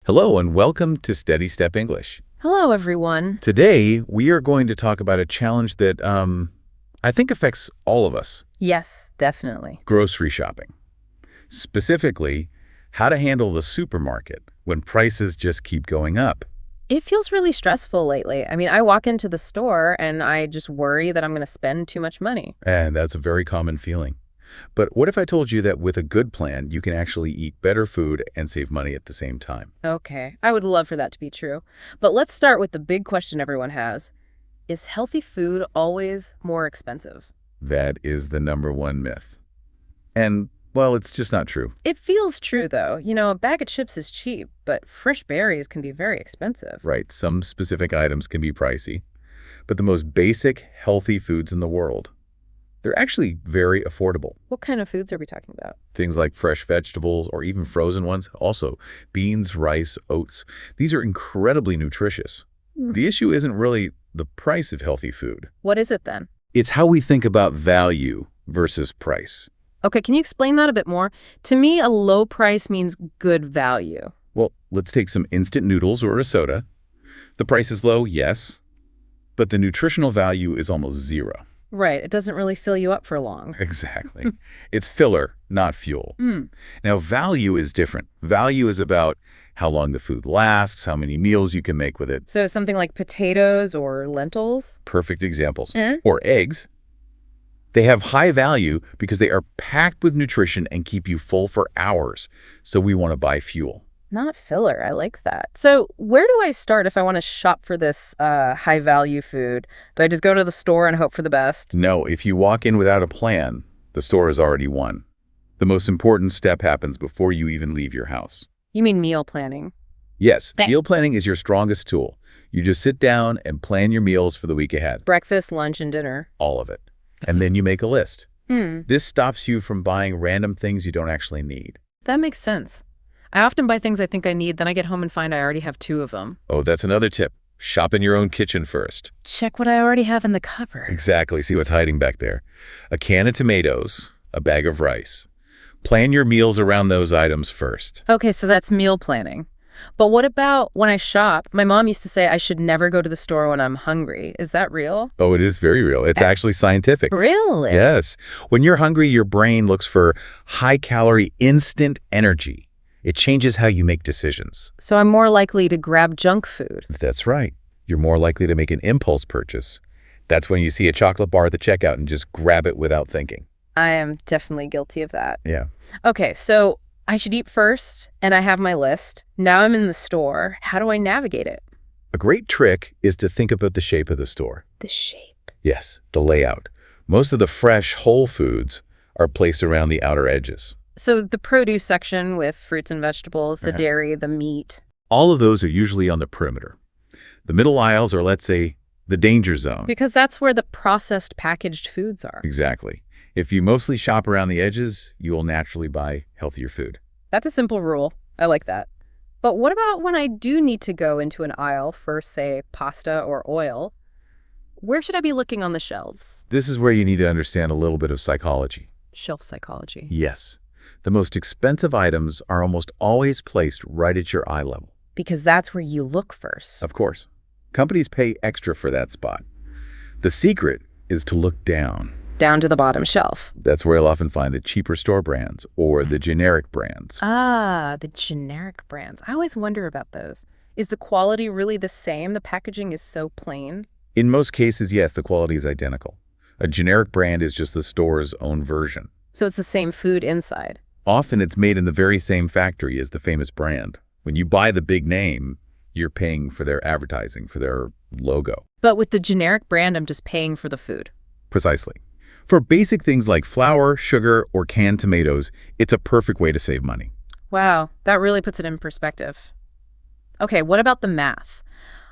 Hello and welcome to Steady Step English. Hello, everyone. Today, we are going to talk about a challenge that I think affects all of us, Yes, definitely. grocery shopping. Specifically, how to handle the supermarket when prices just keep going up. It feels really stressful lately. I walk into the store and I just worry that I'm going to spend too much money. And that's a very common feeling. But what if I told you that with a good plan, you can actually eat better food and save money at the same time? Okay, I would love for that to be true. But let's start with the big question everyone has. Is healthy food always more expensive? That is the #1 myth. And, well, it's just not true. It feels true, though. A bag of chips is cheap, but fresh berries can be very expensive. Right, some specific items can be pricey, but the most basic, healthy foods in the world, they're actually very affordable. What kind of foods are we talking about? Things like fresh vegetables or even frozen ones. Also, beans, rice, oats. These are incredibly nutritious. The issue isn't really the price of healthy food. What is it then? It's how we think about value versus price. Okay, can you explain that a bit more? To me, a low price means good value. Well, let's take some instant noodles or a soda. The price is low, yes, but the nutritional value is almost zero. Right, it doesn't really fill you up for long. Exactly. It's filler, not fuel. Now, value is different. Value is about how long the food lasts, how many meals you can make with it. So something like potatoes or lentils? Perfect examples. Or eggs. They have high value because they are packed with nutrition and keep you full for hours. So we want to buy fuel. Not filler, I like that. So where do I start if I want to shop for this high-value food? Do I just go to the store and hope for the best? No, if you walk in without a plan, the store has already won. The most important step happens before you even leave your house. You mean meal planning? Yes, meal planning is your strongest tool. You just sit down and plan your meals for the week ahead. Breakfast, lunch, and dinner. All of it. And then you make a list. This stops you from buying random things you don't actually need. That makes sense. I often buy things I think I need, then I get home and find I already have 2 of them. Oh, that's another tip. Shop in your own kitchen first. Check what I already have in the cupboard. Exactly. See what's hiding back there. A can of tomatoes, a bag of rice. Plan your meals around those items first. Okay, so that's meal planning. But what about when I shop? My mom used to say I should never go to the store when I'm hungry. Is that real? Oh, it is very real. It's actually scientific. Really? Yes. When you're hungry, your brain looks for high-calorie, instant energy. It changes how you make decisions. So I'm more likely to grab junk food. That's right. You're more likely to make an impulse purchase. That's when you see a chocolate bar at the checkout and just grab it without thinking. I am definitely guilty of that. Yeah. Okay, so I should eat first, and I have my list. Now I'm in the store. How do I navigate it? A great trick is to think about the shape of the store. The shape. Yes, the layout. Most of the fresh, whole foods are placed around the outer edges. So the produce section with fruits and vegetables, the dairy, the meat. All of those are usually on the perimeter. The middle aisles are, let's say, the danger zone. Because that's where the processed packaged foods are. Exactly. If you mostly shop around the edges, you will naturally buy healthier food. That's a simple rule. I like that. But what about when I do need to go into an aisle for, say, pasta or oil? Where should I be looking on the shelves? This is where you need to understand a little bit of psychology. Shelf psychology. Yes. The most expensive items are almost always placed right at your eye level. Because that's where you look first. Of course. Companies pay extra for that spot. The secret is to look down. Down to the bottom shelf. That's where you'll often find the cheaper store brands or the generic brands. Ah, the generic brands. I always wonder about those. Is the quality really the same? The packaging is so plain. In most cases, yes, the quality is identical. A generic brand is just the store's own version. So it's the same food inside. Often it's made in the very same factory as the famous brand. When you buy the big name, you're paying for their advertising, for their logo. But with the generic brand, I'm just paying for the food. Precisely. For basic things like flour, sugar, or canned tomatoes, it's a perfect way to save money. Wow, that really puts it in perspective. Okay, what about the math?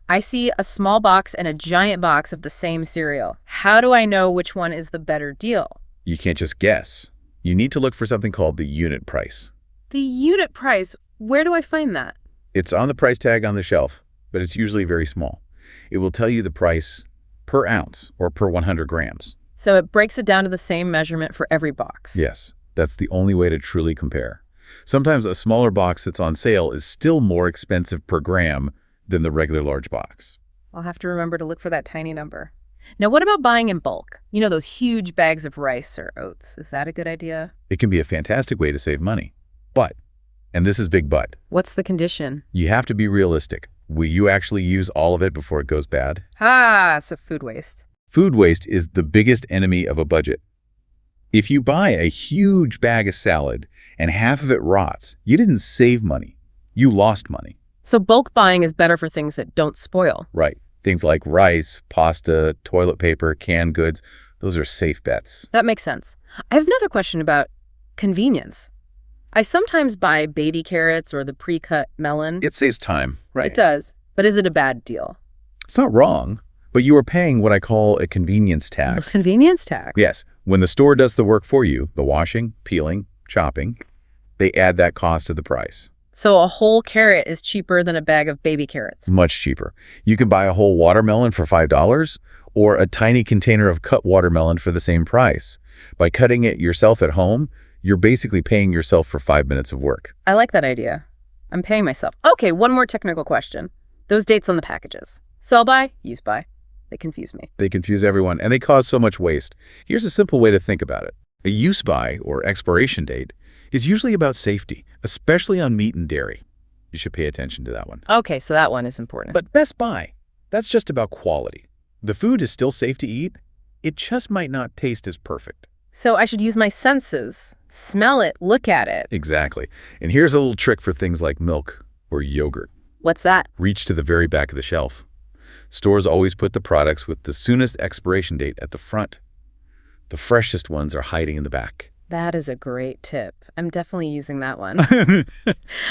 I see a small box and a giant box of the same cereal. How do I know which one is the better deal? You can't just guess. You need to look for something called the unit price. The unit price, where do I find that? It's on the price tag on the shelf, but it's usually very small. It will tell you the price per ounce or per 100 grams. So it breaks it down to the same measurement for every box. Yes, that's the only way to truly compare. Sometimes a smaller box that's on sale is still more expensive per gram than the regular large box. I'll have to remember to look for that tiny number. Now, what about buying in bulk? You know, those huge bags of rice or oats. Is that a good idea? It can be a fantastic way to save money. But, and this is big but, What's the condition? you have to be realistic. Will you actually use all of it before it goes bad? So food waste. Food waste is the biggest enemy of a budget. If you buy a huge bag of salad and half of it rots, you didn't save money. You lost money. So bulk buying is better for things that don't spoil. Right. Things like rice, pasta, toilet paper, canned goods, those are safe bets. That makes sense. I have another question about convenience. I sometimes buy baby carrots or the pre-cut melon. It saves time. Right. It does. But is it a bad deal? It's not wrong, but you are paying what I call a convenience tax. Convenience tax? Yes. When the store does the work for you, the washing, peeling, chopping, they add that cost to the price. So a whole carrot is cheaper than a bag of baby carrots. Much cheaper. You can buy a whole watermelon for $5 or a tiny container of cut watermelon for the same price. By cutting it yourself at home, you're basically paying yourself for 5 minutes of work. I like that idea. I'm paying myself. Okay, one more technical question. Those dates on the packages. Sell by, use by. They confuse me. They confuse everyone, and they cause so much waste. Here's a simple way to think about it. A use by, or expiration date, is usually about safety, especially on meat and dairy. You should pay attention to that one. Okay, so that one is important. But Best Buy, that's just about quality. The food is still safe to eat. It just might not taste as perfect. So I should use my senses, smell it, look at it. Exactly. And here's a little trick for things like milk or yogurt. What's that? Reach to the very back of the shelf. Stores always put the products with the soonest expiration date at the front. The freshest ones are hiding in the back. That is a great tip. I'm definitely using that one.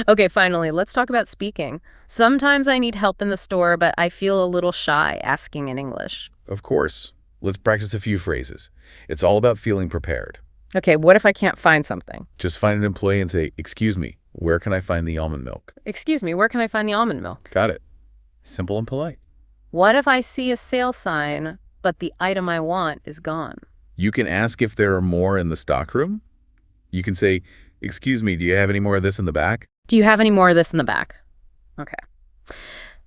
Okay, finally, let's talk about speaking. Sometimes I need help in the store, but I feel a little shy asking in English. Of course. Let's practice a few phrases. It's all about feeling prepared. Okay, what if I can't find something? Just find an employee and say, "Excuse me, where can I find the almond milk?" Excuse me, where can I find the almond milk? Got it. Simple and polite. What if I see a sale sign, but the item I want is gone? You can ask if there are more in the stockroom. You can say, "Excuse me, do you have any more of this in the back?" Do you have any more of this in the back? Okay.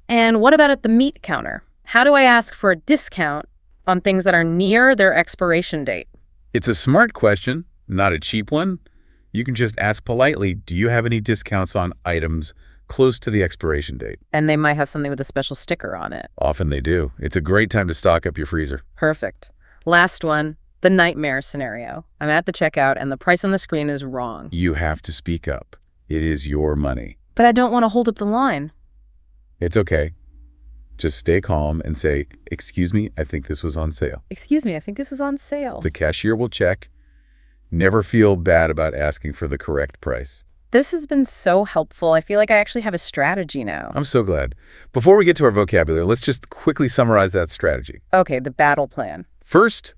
And what about at the meat counter? How do I ask for a discount on things that are near their expiration date? It's a smart question, not a cheap one. You can just ask politely, "Do you have any discounts on items close to the expiration date?" And they might have something with a special sticker on it. Often they do. It's a great time to stock up your freezer. Perfect. Last one, the nightmare scenario. I'm at the checkout and the price on the screen is wrong. You have to speak up. It is your money. But I don't want to hold up the line. It's okay. Just stay calm and say, "Excuse me, I think this was on sale." Excuse me, I think this was on sale. The cashier will check. Never feel bad about asking for the correct price. This has been so helpful. I feel like I actually have a strategy now. I'm so glad. Before we get to our vocabulary, let's just quickly summarize that strategy. Okay, the battle plan. First,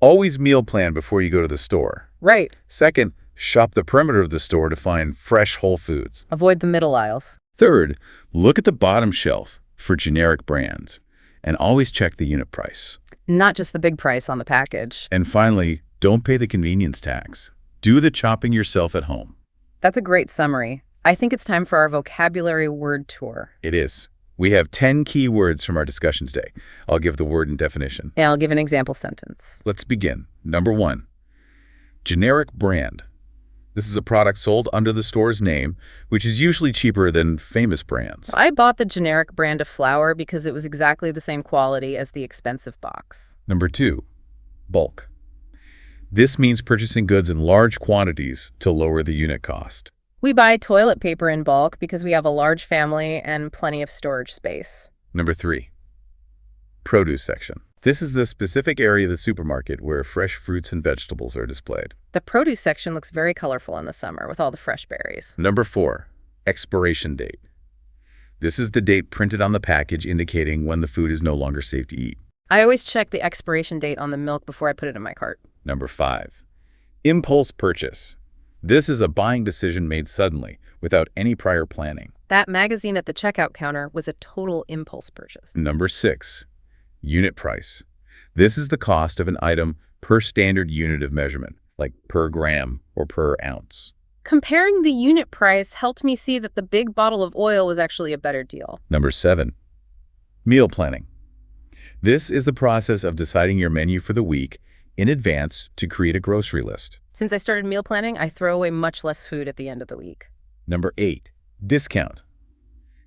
always meal plan before you go to the store. Right. Second, shop the perimeter of the store to find fresh whole foods. Avoid the middle aisles. Third, look at the bottom shelf for generic brands and always check the unit price. Not just the big price on the package. And finally, don't pay the convenience tax. Do the chopping yourself at home. That's a great summary. I think it's time for our vocabulary word tour. It is. We have 10 key words from our discussion today. I'll give the word and definition. And I'll give an example sentence. Let's begin. Number 1, generic brand. This is a product sold under the store's name, which is usually cheaper than famous brands. I bought the generic brand of flour because it was exactly the same quality as the expensive box. Number 2, bulk. This means purchasing goods in large quantities to lower the unit cost. We buy toilet paper in bulk because we have a large family and plenty of storage space. Number 3, produce section. This is the specific area of the supermarket where fresh fruits and vegetables are displayed. The produce section looks very colorful in the summer with all the fresh berries. Number 4, expiration date. This is the date printed on the package indicating when the food is no longer safe to eat. I always check the expiration date on the milk before I put it in my cart. Number 5, impulse purchase. This is a buying decision made suddenly, without any prior planning. That magazine at the checkout counter was a total impulse purchase. Number 6, unit price. This is the cost of an item per standard unit of measurement, like per gram or per ounce. Comparing the unit price helped me see that the big bottle of oil was actually a better deal. Number 7. Meal planning. This is the process of deciding your menu for the week in advance to create a grocery list. Since I started meal planning, I throw away much less food at the end of the week. Number 8. Discount.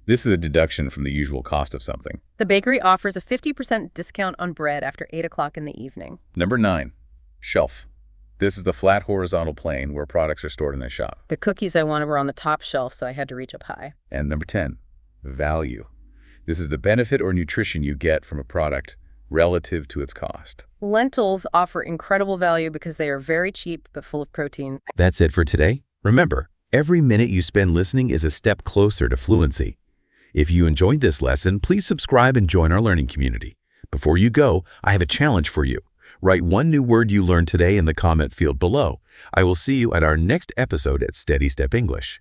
This is a deduction from the usual cost of something. The bakery offers a 50% discount on bread after 8 o'clock in the evening. Number 9. Shelf. This is the flat horizontal plane where products are stored in a shop. The cookies I wanted were on the top shelf, so I had to reach up high. And number 10. Value. This is the benefit or nutrition you get from a product relative to its cost. Lentils offer incredible value because they are very cheap but full of protein. That's it for today. Remember, every minute you spend listening is a step closer to fluency. If you enjoyed this lesson, please subscribe and join our learning community. Before you go, I have a challenge for you. Write one new word you learned today in the comment field below. I will see you at our next episode at Steady Step English.